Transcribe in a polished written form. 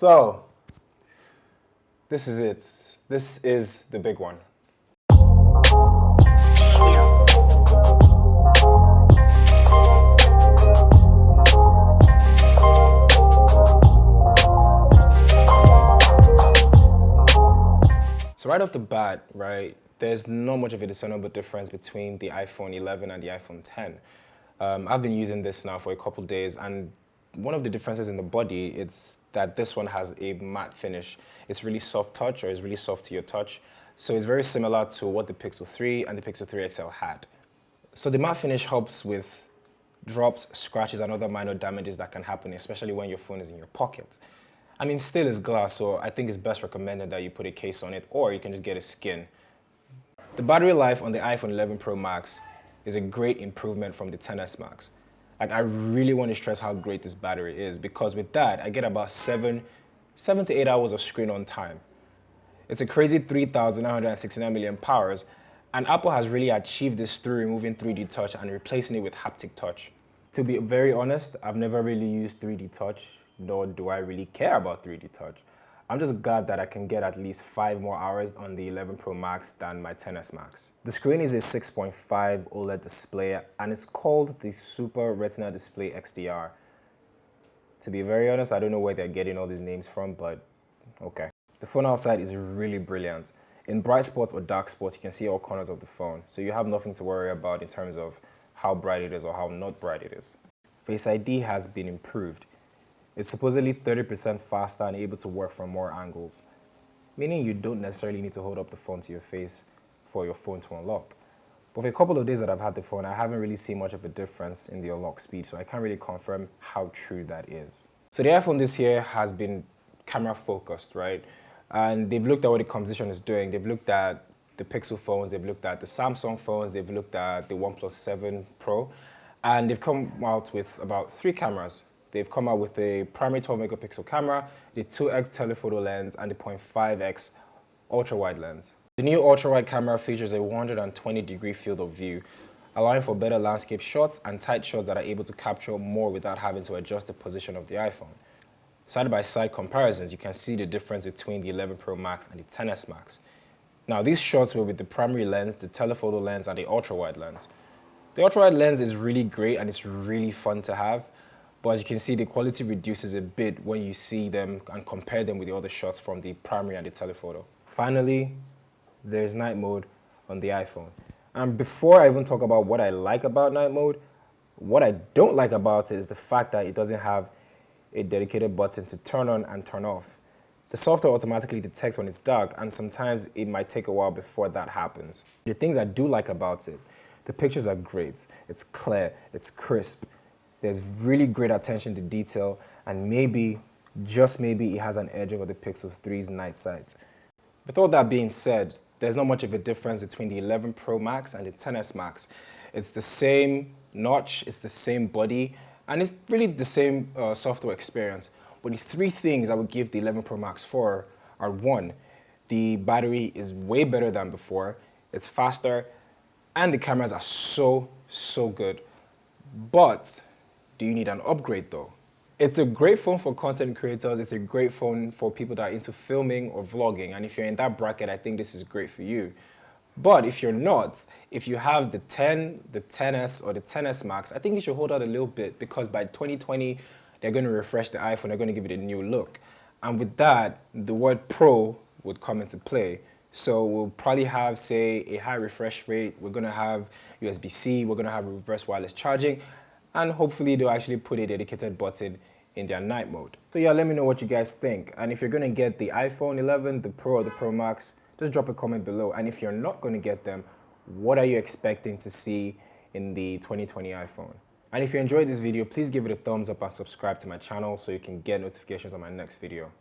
So, this is it. This is the big one. So right off the bat, right, there's not much of a discernible difference between the iPhone 11 and the iPhone 10. I've been using this now for a couple days, and one of the differences in the body is that this one has a matte finish. It's really soft touch, or it's really soft to your touch. So it's very similar to what the Pixel 3 and the Pixel 3 XL had. So the matte finish helps with drops, scratches, and other minor damages that can happen, especially when your phone is in your pocket. I mean, still is glass, so I think it's best recommended that you put a case on it, or you can just get a skin. The battery life on the iPhone 11 Pro Max is a great improvement from the XS Max. Like, I really want to stress how great this battery is, because with that, I get about 7 to 8 hours of screen on time. It's a crazy 3,969 milliamp hours, and Apple has really achieved this through removing 3D touch and replacing it with haptic touch. To be very honest, I've never really used 3D touch, nor do I really care about 3D touch. I'm just glad that I can get at least 5 more hours on the 11 Pro Max than my XS Max. The screen is a 6.5 OLED display, and it's called the Super Retina Display XDR. To be very honest, I don't know where they're getting all these names from, but okay. The phone outside is really brilliant. In bright spots or dark spots, you can see all corners of the phone, so you have nothing to worry about in terms of how bright it is or how not bright it is. Face ID has been improved. It's supposedly 30% faster and able to work from more angles, meaning you don't necessarily need to hold up the phone to your face for your phone to unlock. But for a couple of days that I've had the phone, I haven't really seen much of a difference in the unlock speed, so I can't really confirm how true that is. So the iPhone this year has been camera focused, right? And they've looked at what the competition is doing. They've looked at the Pixel phones, they've looked at the Samsung phones, they've looked at the OnePlus 7 Pro, and they've come out with about 3 cameras. They've come out with a primary 12 megapixel camera, the 2x telephoto lens, and the 0.5x ultra-wide lens. The new ultra-wide camera features a 120-degree field of view, allowing for better landscape shots and tight shots that are able to capture more without having to adjust the position of the iPhone. Side-by-side comparisons, you can see the difference between the 11 Pro Max and the XS Max. Now, these shots were with the primary lens, the telephoto lens, and the ultra-wide lens. The ultra-wide lens is really great and it's really fun to have, but as you can see, the quality reduces a bit when you see them and compare them with the other shots from the primary and the telephoto. Finally, there's night mode on the iPhone. And before I even talk about what I like about night mode, what I don't like about it is the fact that it doesn't have a dedicated button to turn on and turn off. The software automatically detects when it's dark, and sometimes it might take a while before that happens. The things I do like about it, the pictures are great, it's clear, it's crisp, there's really great attention to detail, and maybe, just maybe, it has an edge over the Pixel 3's night sight. With all that being said, there's not much of a difference between the 11 Pro Max and the XS Max. It's the same notch, it's the same body, and it's really the same software experience. But the 3 things I would give the 11 Pro Max for are: 1, the battery is way better than before, it's faster, and the cameras are so good. But do you need an upgrade though? It's a great phone for content creators, it's a great phone for people that are into filming or vlogging, and if you're in that bracket, I think this is great for you. But if you're not, if you have the 10, the XS, or the XS Max, I think you should hold out a little bit, because by 2020, they're going to refresh the iPhone, they're going to give it a new look. And with that, the word Pro would come into play. So we'll probably have, say, a high refresh rate, we're going to have USB-C, we're going to have reverse wireless charging, and hopefully they'll actually put a dedicated button in their night mode. So yeah, let me know what you guys think. And if you're going to get the iPhone 11, the Pro, or the Pro Max, just drop a comment below. And if you're not going to get them, what are you expecting to see in the 2020 iPhone? And if you enjoyed this video, please give it a thumbs up and subscribe to my channel so you can get notifications on my next video.